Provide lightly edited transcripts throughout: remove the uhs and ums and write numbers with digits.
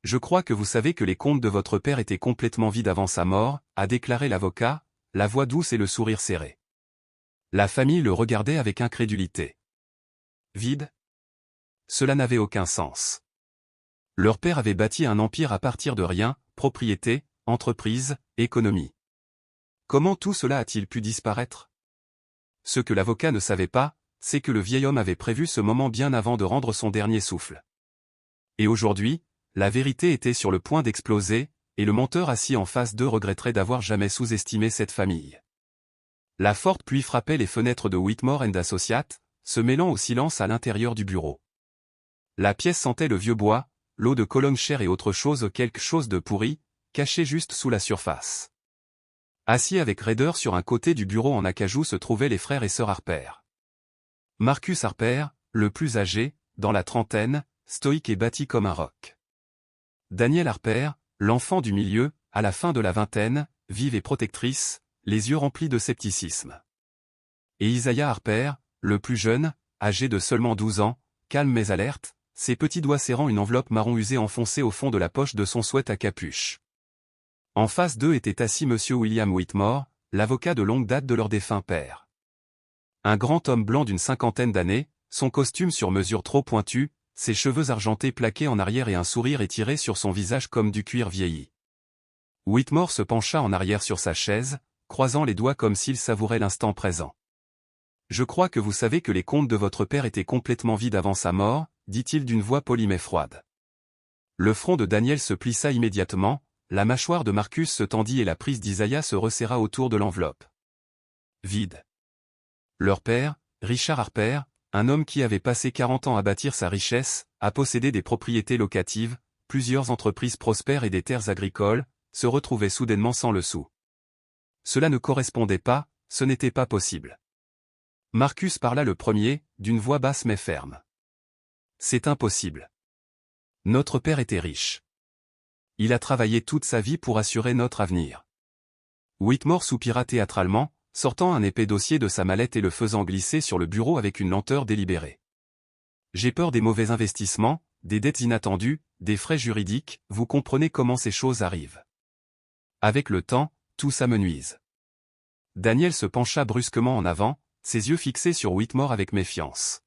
Je crois que vous savez que les comptes de votre père étaient complètement vides avant sa mort, a déclaré l'avocat, la voix douce et le sourire serré. La famille le regardait avec incrédulité. Vide? Cela n'avait aucun sens. Leur père avait bâti un empire à partir de rien, propriété, entreprise, économie. Comment tout cela a-t-il pu disparaître? Ce que l'avocat ne savait pas, c'est que le vieil homme avait prévu ce moment bien avant de rendre son dernier souffle. Et aujourd'hui, la vérité était sur le point d'exploser, et le menteur assis en face d'eux regretterait d'avoir jamais sous-estimé cette famille. La forte pluie frappait les fenêtres de Whitmore & Associates, se mêlant au silence à l'intérieur du bureau. La pièce sentait le vieux bois, l'eau de Cologne chère et autre chose, quelque chose de pourri, caché juste sous la surface. Assis avec raideur sur un côté du bureau en acajou se trouvaient les frères et sœurs Harper. Marcus Harper, le plus âgé, dans la trentaine, stoïque et bâti comme un roc. Daniel Harper, l'enfant du milieu, à la fin de la vingtaine, vive et protectrice, les yeux remplis de scepticisme. Et Isaiah Harper, le plus jeune, âgé de seulement 12 ans, calme mais alerte, ses petits doigts serrant une enveloppe marron usée enfoncée au fond de la poche de son sweat à capuche. En face d'eux était assis Monsieur William Whitmore, l'avocat de longue date de leur défunt père. Un grand homme blanc d'une cinquantaine d'années, son costume sur mesure trop pointu, ses cheveux argentés plaqués en arrière et un sourire étiré sur son visage comme du cuir vieilli. Whitmore se pencha en arrière sur sa chaise, croisant les doigts comme s'il savourait l'instant présent. « Je crois que vous savez que les comptes de votre père étaient complètement vides avant sa mort, dit-il d'une voix polie mais froide. Le front de Daniel se plissa immédiatement, la mâchoire de Marcus se tendit et la prise d'Isaiah se resserra autour de l'enveloppe. Vide. Leur père, Richard Harper, un homme qui avait passé 40 ans à bâtir sa richesse, à posséder des propriétés locatives, plusieurs entreprises prospères et des terres agricoles, se retrouvait soudainement sans le sou. Cela ne correspondait pas, ce n'était pas possible. Marcus parla le premier, d'une voix basse mais ferme. C'est impossible. Notre père était riche. Il a travaillé toute sa vie pour assurer notre avenir. Whitmore soupira théâtralement, sortant un épais dossier de sa mallette et le faisant glisser sur le bureau avec une lenteur délibérée. J'ai peur des mauvais investissements, des dettes inattendues, des frais juridiques, vous comprenez comment ces choses arrivent. Avec le temps, tout s'amenuise. Daniel se pencha brusquement en avant, ses yeux fixés sur Whitmore avec méfiance.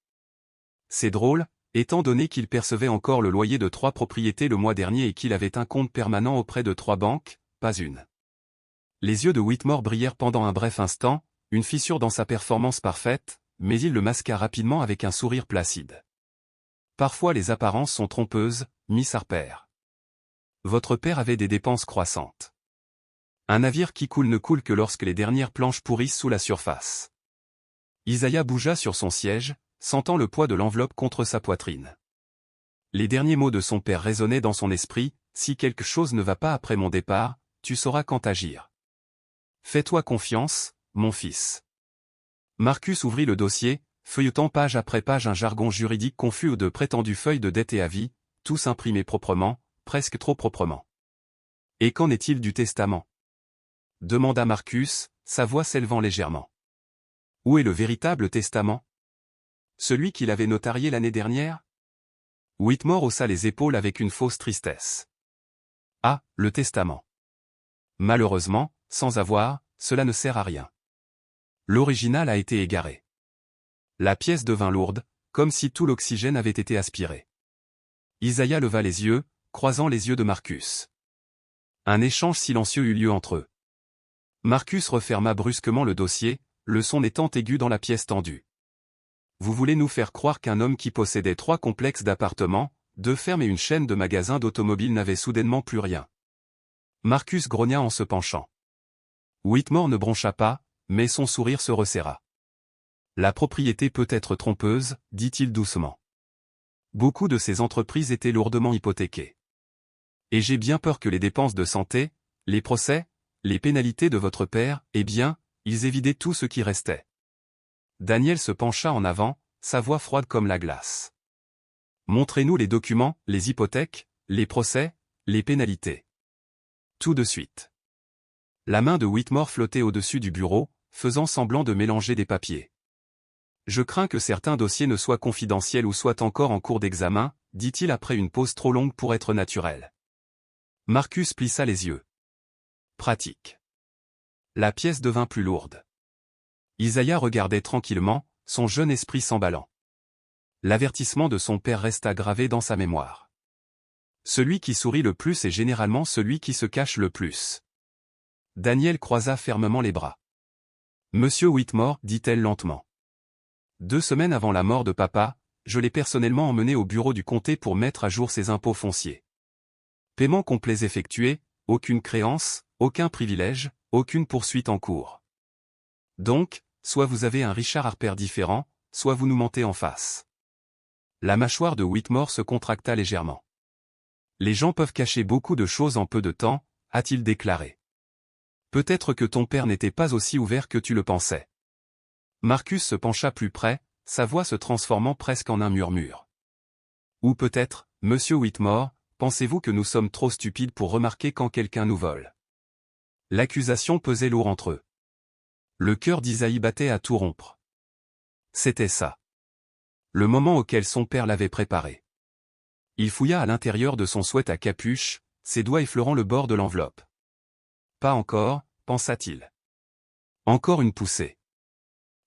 C'est drôle, étant donné qu'il percevait encore le loyer de 3 propriétés le mois dernier et qu'il avait un compte permanent auprès de 3 banques, pas une. Les yeux de Whitmore brillèrent pendant un bref instant, une fissure dans sa performance parfaite, mais il le masqua rapidement avec un sourire placide. Parfois les apparences sont trompeuses, Miss Harper. Votre père avait des dépenses croissantes. Un navire qui coule ne coule que lorsque les dernières planches pourrissent sous la surface. Isaiah bougea sur son siège, sentant le poids de l'enveloppe contre sa poitrine. Les derniers mots de son père résonnaient dans son esprit, si quelque chose ne va pas après mon départ, tu sauras quand agir. Fais-toi confiance, mon fils. Marcus ouvrit le dossier, feuilletant page après page un jargon juridique confus de prétendues feuilles de dette et avis, tous imprimés proprement, presque trop proprement. Et qu'en est-il du testament? Demanda Marcus, sa voix s'élevant légèrement. Où est le véritable testament? Celui qu'il avait notarié l'année dernière? Whitmore haussa les épaules avec une fausse tristesse. Ah, le testament. Malheureusement, sans avoir, cela ne sert à rien. L'original a été égaré. La pièce devint lourde, comme si tout l'oxygène avait été aspiré. Isaiah leva les yeux, croisant les yeux de Marcus. Un échange silencieux eut lieu entre eux. Marcus referma brusquement le dossier, le son étant aigu dans la pièce tendue. Vous voulez nous faire croire qu'un homme qui possédait 3 complexes d'appartements, 2 fermes et une chaîne de magasins d'automobiles n'avait soudainement plus rien. Marcus grogna en se penchant. Whitmore ne broncha pas, mais son sourire se resserra. La propriété peut être trompeuse, dit-il doucement. Beaucoup de ces entreprises étaient lourdement hypothéquées. Et j'ai bien peur que les dépenses de santé, les procès, les pénalités de votre père, eh bien, ils évidaient tout ce qui restait. Daniel se pencha en avant, sa voix froide comme la glace. Montrez-nous les documents, les hypothèques, les procès, les pénalités. Tout de suite. La main de Whitmore flottait au-dessus du bureau, faisant semblant de mélanger des papiers. Je crains que certains dossiers ne soient confidentiels ou soient encore en cours d'examen, dit-il après une pause trop longue pour être naturelle. Marcus plissa les yeux. Pratique. La pièce devint plus lourde. Isaiah regardait tranquillement, son jeune esprit s'emballant. L'avertissement de son père resta gravé dans sa mémoire. Celui qui sourit le plus est généralement celui qui se cache le plus. Daniel croisa fermement les bras. Monsieur Whitmore, dit-elle lentement. 2 semaines avant la mort de papa, je l'ai personnellement emmené au bureau du comté pour mettre à jour ses impôts fonciers. Paiements complets effectués, aucune créance, aucun privilège, aucune poursuite en cours. Donc, soit vous avez un Richard Harper différent, soit vous nous mentez en face. La mâchoire de Whitmore se contracta légèrement. Les gens peuvent cacher beaucoup de choses en peu de temps, a-t-il déclaré. Peut-être que ton père n'était pas aussi ouvert que tu le pensais. Marcus se pencha plus près, sa voix se transformant presque en un murmure. Ou peut-être, monsieur Whitmore, pensez-vous que nous sommes trop stupides pour remarquer quand quelqu'un nous vole? L'accusation pesait lourd entre eux. Le cœur d'Isaïe battait à tout rompre. C'était ça. Le moment auquel son père l'avait préparé. Il fouilla à l'intérieur de son sweat à capuche, ses doigts effleurant le bord de l'enveloppe. Pas encore, pensa-t-il. Encore une poussée.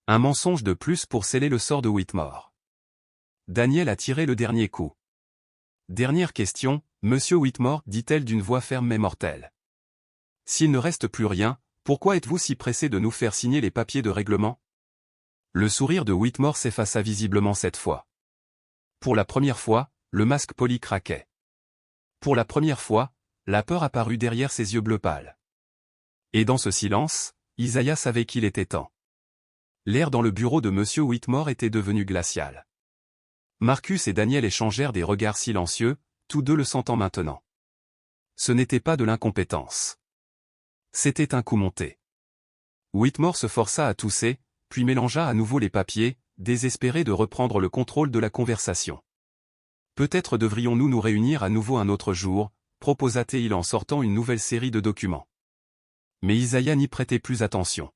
Un mensonge de plus pour sceller le sort de Whitmore. Daniel a tiré le dernier coup. Dernière question, monsieur Whitmore, dit-elle d'une voix ferme mais mortelle. S'il ne reste plus rien, pourquoi êtes-vous si pressé de nous faire signer les papiers de règlement? Le sourire de Whitmore s'effaça visiblement cette fois. Pour la première fois, le masque poli craquait. Pour la première fois, la peur apparut derrière ses yeux bleu pâle. Et dans ce silence, Isaiah savait qu'il était temps. L'air dans le bureau de monsieur Whitmore était devenu glacial. Marcus et Daniel échangèrent des regards silencieux, tous deux le sentant maintenant. Ce n'était pas de l'incompétence. C'était un coup monté. Whitmore se força à tousser, puis mélangea à nouveau les papiers, désespéré de reprendre le contrôle de la conversation. Peut-être devrions-nous nous réunir à nouveau un autre jour, proposa-t-il en sortant une nouvelle série de documents. Mais Isaiah n'y prêtait plus attention.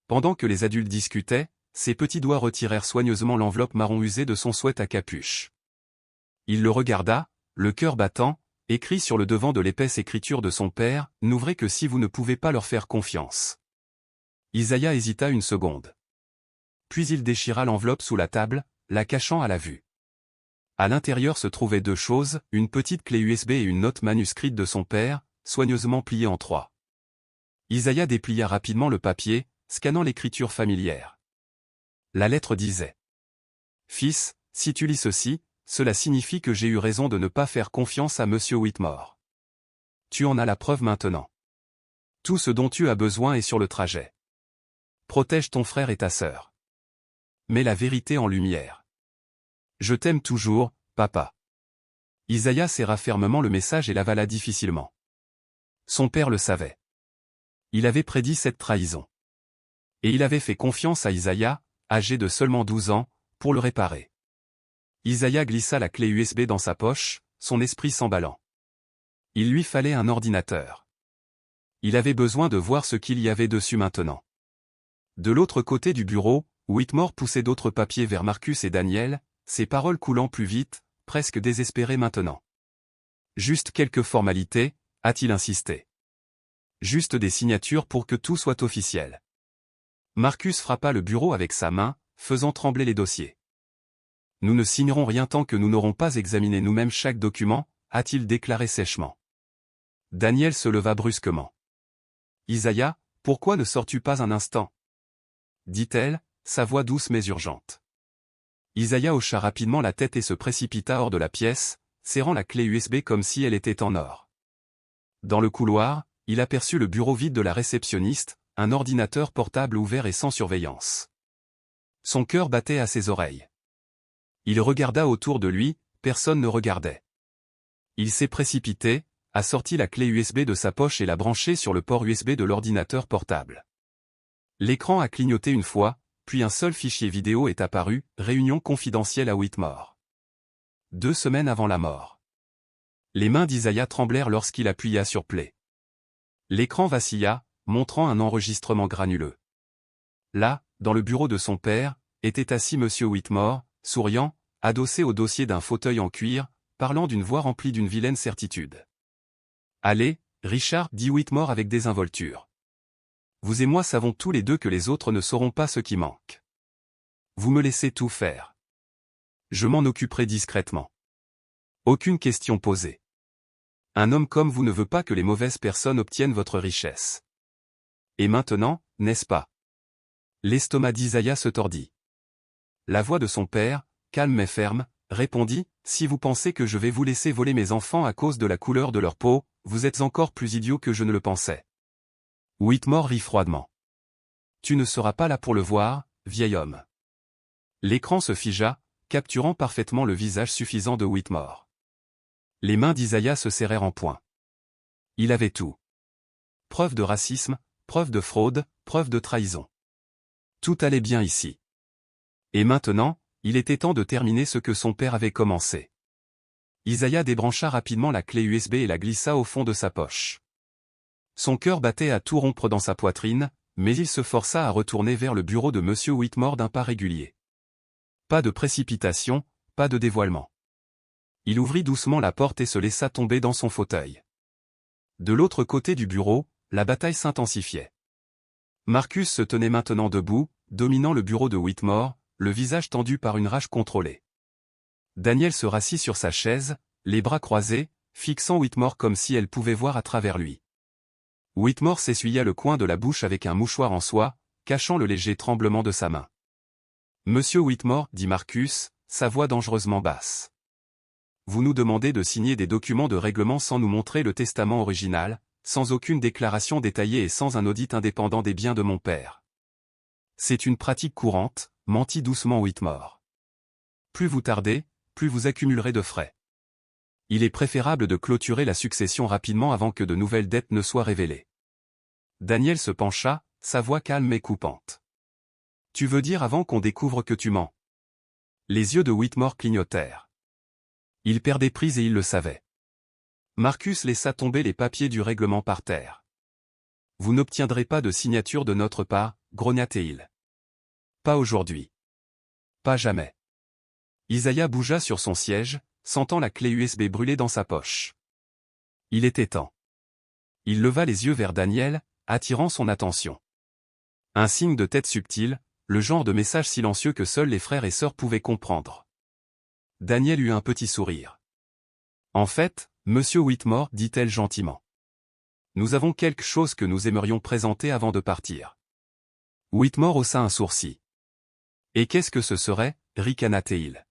Pendant que les adultes discutaient, ses petits doigts retirèrent soigneusement l'enveloppe marron usée de son sweat à capuche. Il le regarda, le cœur battant, écrit sur le devant de l'épaisse écriture de son père, « N'ouvrez que si vous ne pouvez pas leur faire confiance. » Isaiah hésita une seconde. Puis il déchira l'enveloppe sous la table, la cachant à la vue. À l'intérieur se trouvaient 2 choses, une petite clé USB et une note manuscrite de son père, soigneusement pliée en 3. Isaiah déplia rapidement le papier, scannant l'écriture familière. La lettre disait « Fils, si tu lis ceci, cela signifie que j'ai eu raison de ne pas faire confiance à monsieur Whitmore. Tu en as la preuve maintenant. Tout ce dont tu as besoin est sur le trajet. Protège ton frère et ta sœur. Mets la vérité en lumière. Je t'aime toujours, papa. » Isaiah serra fermement le message et l'avala difficilement. Son père le savait. Il avait prédit cette trahison. Et il avait fait confiance à Isaiah, âgé de seulement 12 ans, pour le réparer. Isaiah glissa la clé USB dans sa poche, son esprit s'emballant. Il lui fallait un ordinateur. Il avait besoin de voir ce qu'il y avait dessus maintenant. De l'autre côté du bureau, Whitmore poussait d'autres papiers vers Marcus et Daniel, ses paroles coulant plus vite, presque désespérées maintenant. Juste quelques formalités, a-t-il insisté. Juste des signatures pour que tout soit officiel. Marcus frappa le bureau avec sa main, faisant trembler les dossiers. Nous ne signerons rien tant que nous n'aurons pas examiné nous-mêmes chaque document, a-t-il déclaré sèchement. Daniel se leva brusquement. Isaiah, pourquoi ne sors-tu pas un instant? Dit-elle, sa voix douce mais urgente. Isaiah hocha rapidement la tête et se précipita hors de la pièce, serrant la clé USB comme si elle était en or. Dans le couloir, il aperçut le bureau vide de la réceptionniste, un ordinateur portable ouvert et sans surveillance. Son cœur battait à ses oreilles. Il regarda autour de lui, personne ne regardait. Il s'est précipité, a sorti la clé USB de sa poche et l'a branchée sur le port USB de l'ordinateur portable. L'écran a clignoté une fois, puis un seul fichier vidéo est apparu, réunion confidentielle à Whitmore. 2 semaines avant la mort. Les mains d'Isaiah tremblèrent lorsqu'il appuya sur play. L'écran vacilla, montrant un enregistrement granuleux. Là, dans le bureau de son père, était assis monsieur Whitmore, souriant, adossé au dossier d'un fauteuil en cuir, parlant d'une voix remplie d'une vilaine certitude. Allez, Richard, dit Whitmore avec désinvolture. Vous et moi savons tous les deux que les autres ne sauront pas ce qui manque. Vous me laissez tout faire. Je m'en occuperai discrètement. Aucune question posée. Un homme comme vous ne veut pas que les mauvaises personnes obtiennent votre richesse. Et maintenant, n'est-ce pas? L'estomac d'Isaiah se tordit. La voix de son père, calme mais ferme, répondit, « Si vous pensez que je vais vous laisser voler mes enfants à cause de la couleur de leur peau, vous êtes encore plus idiot que je ne le pensais. » Whitmore rit froidement. « Tu ne seras pas là pour le voir, vieil homme. » L'écran se figea, capturant parfaitement le visage suffisant de Whitmore. Les mains d'Isaiah se serrèrent en poing. Il avait tout. Preuve de racisme, preuve de fraude, preuve de trahison. Tout allait bien ici. Et maintenant, il était temps de terminer ce que son père avait commencé. Isaiah débrancha rapidement la clé USB et la glissa au fond de sa poche. Son cœur battait à tout rompre dans sa poitrine, mais il se força à retourner vers le bureau de M. Whitmore d'un pas régulier. Pas de précipitation, pas de dévoilement. Il ouvrit doucement la porte et se laissa tomber dans son fauteuil. De l'autre côté du bureau, la bataille s'intensifiait. Marcus se tenait maintenant debout, dominant le bureau de Whitmore, le visage tendu par une rage contrôlée. Daniel se rassit sur sa chaise, les bras croisés, fixant Whitmore comme si elle pouvait voir à travers lui. Whitmore s'essuya le coin de la bouche avec un mouchoir en soie, cachant le léger tremblement de sa main. « Monsieur Whitmore, dit Marcus, sa voix dangereusement basse. Vous nous demandez de signer des documents de règlement sans nous montrer le testament original, sans aucune déclaration détaillée et sans un audit indépendant des biens de mon père. C'est une pratique courante, mentit doucement Whitmore. Plus vous tardez, plus vous accumulerez de frais. Il est préférable de clôturer la succession rapidement avant que de nouvelles dettes ne soient révélées. » Daniel se pencha, sa voix calme et coupante. « Tu veux dire avant qu'on découvre que tu mens ?» Les yeux de Whitmore clignotèrent. Il perdait prise et il le savait. Marcus laissa tomber les papiers du règlement par terre. « Vous n'obtiendrez pas de signature de notre part, grogna-t-il. Pas aujourd'hui. Pas jamais. » Isaiah bougea sur son siège, sentant la clé USB brûler dans sa poche. Il était temps. Il leva les yeux vers Daniel, attirant son attention. Un signe de tête subtil, le genre de message silencieux que seuls les frères et sœurs pouvaient comprendre. Daniel eut un petit sourire. « En fait, Monsieur Whitmore, dit-elle gentiment. Nous avons quelque chose que nous aimerions présenter avant de partir. » Whitmore haussa un sourcil. « Et qu'est-ce que ce serait » ricana-t-il.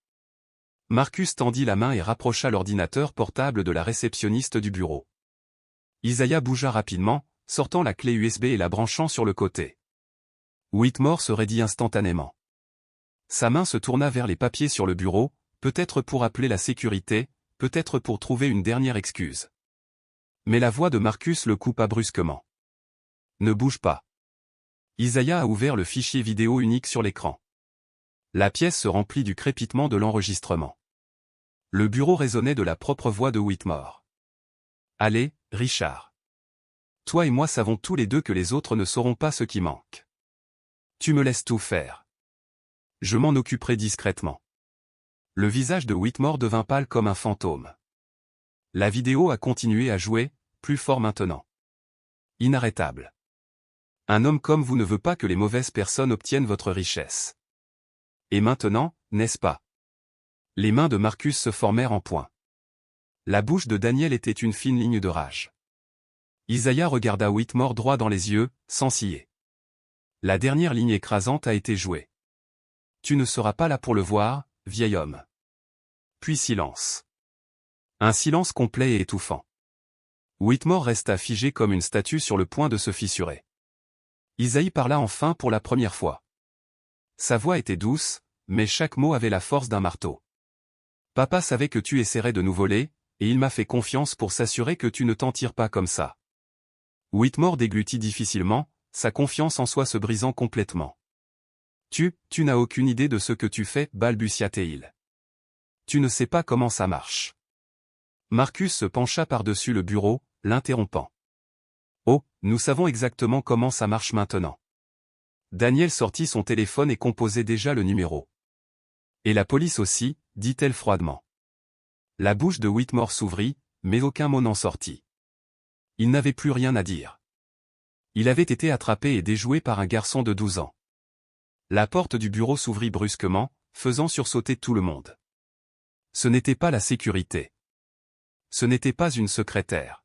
Marcus tendit la main et rapprocha l'ordinateur portable de la réceptionniste du bureau. Isaiah bougea rapidement, sortant la clé USB et la branchant sur le côté. Whitmore se raidit instantanément. Sa main se tourna vers les papiers sur le bureau, peut-être pour appeler la sécurité, peut-être pour trouver une dernière excuse. Mais la voix de Marcus le coupa brusquement. « Ne bouge pas. » Isaiah a ouvert le fichier vidéo unique sur l'écran. La pièce se remplit du crépitement de l'enregistrement. Le bureau résonnait de la propre voix de Whitmore. « Allez, Richard. Toi et moi savons tous les deux que les autres ne sauront pas ce qui manque. Tu me laisses tout faire. Je m'en occuperai discrètement. » Le visage de Whitmore devint pâle comme un fantôme. La vidéo a continué à jouer, plus fort maintenant. Inarrêtable. Un homme comme vous ne veut pas que les mauvaises personnes obtiennent votre richesse. Et maintenant, n'est-ce pas? Les mains de Marcus se formèrent en poing. La bouche de Daniel était une fine ligne de rage. Isaiah regarda Whitmore droit dans les yeux, sans ciller. La dernière ligne écrasante a été jouée. « Tu ne seras pas là pour le voir, vieil homme. » Puis silence. Un silence complet et étouffant. Whitmore resta figé comme une statue sur le point de se fissurer. Isaiah parla enfin pour la première fois. Sa voix était douce, mais chaque mot avait la force d'un marteau. « Papa savait que tu essaierais de nous voler, et il m'a fait confiance pour s'assurer que tu ne t'en tires pas comme ça. » Whitmore déglutit difficilement, sa confiance en soi se brisant complètement. « Tu n'as aucune idée de ce que tu fais, balbutia-t-il. Tu ne sais pas comment ça marche. » Marcus se pencha par-dessus le bureau, l'interrompant. « Oh, nous savons exactement comment ça marche maintenant. » Daniel sortit son téléphone et composait déjà le numéro. « Et la police aussi, » dit-elle froidement. La bouche de Whitmore s'ouvrit, mais aucun mot n'en sortit. Il n'avait plus rien à dire. Il avait été attrapé et déjoué par un garçon de 12 ans. La porte du bureau s'ouvrit brusquement, faisant sursauter tout le monde. Ce n'était pas la sécurité. Ce n'était pas une secrétaire.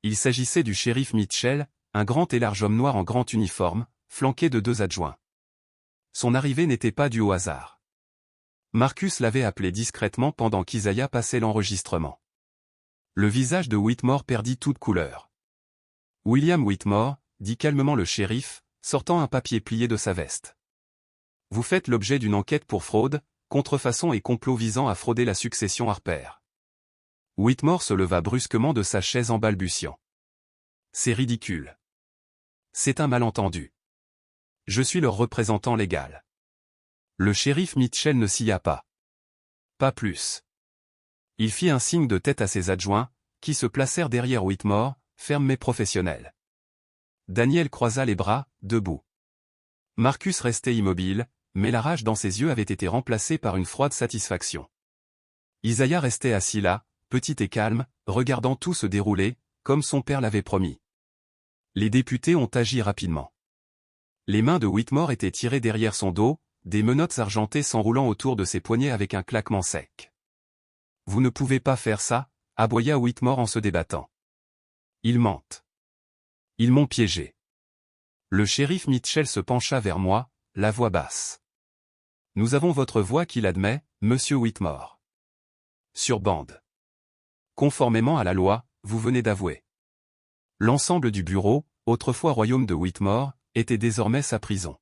Il s'agissait du shérif Mitchell, un grand et large homme noir en grand uniforme, flanqué de 2 adjoints. Son arrivée n'était pas due au hasard. Marcus l'avait appelé discrètement pendant qu'Isaiah passait l'enregistrement. Le visage de Whitmore perdit toute couleur. « William Whitmore », dit calmement le shérif, sortant un papier plié de sa veste. « Vous faites l'objet d'une enquête pour fraude, contrefaçon et complot visant à frauder la succession Harper. » Whitmore se leva brusquement de sa chaise en balbutiant. « C'est ridicule. C'est un malentendu. Je suis leur représentant légal. » Le shérif Mitchell ne s'y a pas. Pas plus. Il fit un signe de tête à ses adjoints, qui se placèrent derrière Whitmore, ferme mais professionnel. Daniel croisa les bras, debout. Marcus restait immobile, mais la rage dans ses yeux avait été remplacée par une froide satisfaction. Isaiah restait assis là, petit et calme, regardant tout se dérouler, comme son père l'avait promis. Les députés ont agi rapidement. Les mains de Whitmore étaient tirées derrière son dos, des menottes argentées s'enroulant autour de ses poignets avec un claquement sec. « Vous ne pouvez pas faire ça », aboya Whitmore en se débattant. « Ils mentent. Ils m'ont piégé. » Le shérif Mitchell se pencha vers moi, la voix basse. « Nous avons votre voix qui l'admet, monsieur Whitmore. » Sur bande. Conformément à la loi, vous venez d'avouer. L'ensemble du bureau, autrefois royaume de Whitmore, était désormais sa prison.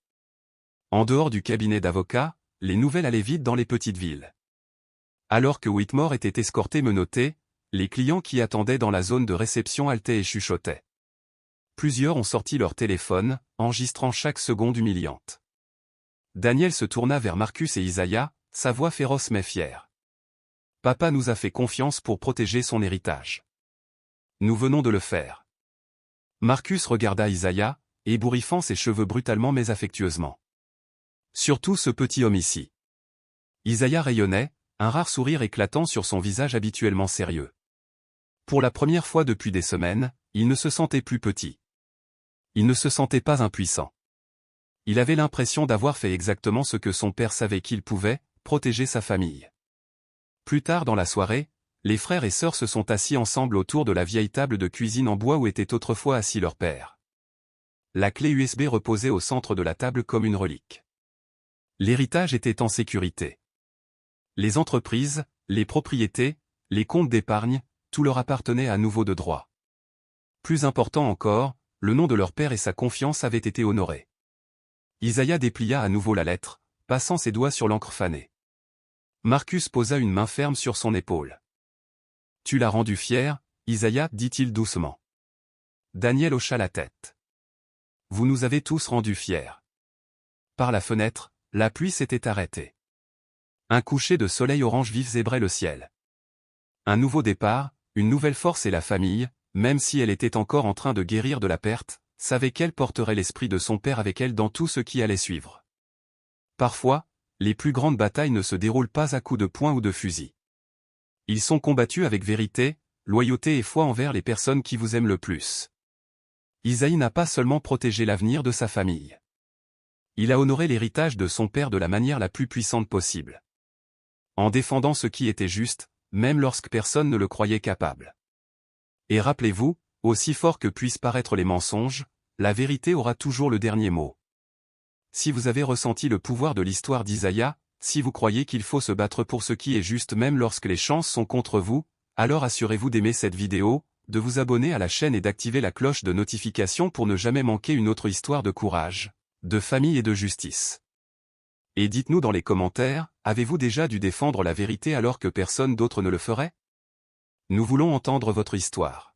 En dehors du cabinet d'avocats, les nouvelles allaient vite dans les petites villes. Alors que Whitmore était escorté menotté, les clients qui attendaient dans la zone de réception haletaient et chuchotaient. Plusieurs ont sorti leur téléphone, enregistrant chaque seconde humiliante. Daniel se tourna vers Marcus et Isaiah, sa voix féroce mais fière. « Papa nous a fait confiance pour protéger son héritage. Nous venons de le faire. » Marcus regarda Isaiah, ébouriffant ses cheveux brutalement mais affectueusement. Surtout ce petit homme ici. Isaiah rayonnait, un rare sourire éclatant sur son visage habituellement sérieux. Pour la première fois depuis des semaines, il ne se sentait plus petit. Il ne se sentait pas impuissant. Il avait l'impression d'avoir fait exactement ce que son père savait qu'il pouvait, protéger sa famille. Plus tard dans la soirée, les frères et sœurs se sont assis ensemble autour de la vieille table de cuisine en bois où était autrefois assis leur père. La clé USB reposait au centre de la table comme une relique. L'héritage était en sécurité. Les entreprises, les propriétés, les comptes d'épargne, tout leur appartenait à nouveau de droit. Plus important encore, le nom de leur père et sa confiance avaient été honorés. Isaiah déplia à nouveau la lettre, passant ses doigts sur l'encre fanée. Marcus posa une main ferme sur son épaule. « Tu l'as rendu fier, Isaiah, dit-il doucement. Daniel hocha la tête. « Vous nous avez tous rendus fiers. » Par la fenêtre, la pluie s'était arrêtée. Un coucher de soleil orange vif zébrait le ciel. Un nouveau départ, une nouvelle force et la famille, même si elle était encore en train de guérir de la perte, savait qu'elle porterait l'esprit de son père avec elle dans tout ce qui allait suivre. Parfois, les plus grandes batailles ne se déroulent pas à coups de poing ou de fusil. Ils sont combattus avec vérité, loyauté et foi envers les personnes qui vous aiment le plus. Isaïe n'a pas seulement protégé l'avenir de sa famille. Il a honoré l'héritage de son père de la manière la plus puissante possible. En défendant ce qui était juste, même lorsque personne ne le croyait capable. Et rappelez-vous, aussi fort que puissent paraître les mensonges, la vérité aura toujours le dernier mot. Si vous avez ressenti le pouvoir de l'histoire d'Isaiah, si vous croyez qu'il faut se battre pour ce qui est juste même lorsque les chances sont contre vous, alors assurez-vous d'aimer cette vidéo, de vous abonner à la chaîne et d'activer la cloche de notification pour ne jamais manquer une autre histoire de courage, de famille et de justice. Et dites-nous dans les commentaires, avez-vous déjà dû défendre la vérité alors que personne d'autre ne le ferait? Nous voulons entendre votre histoire.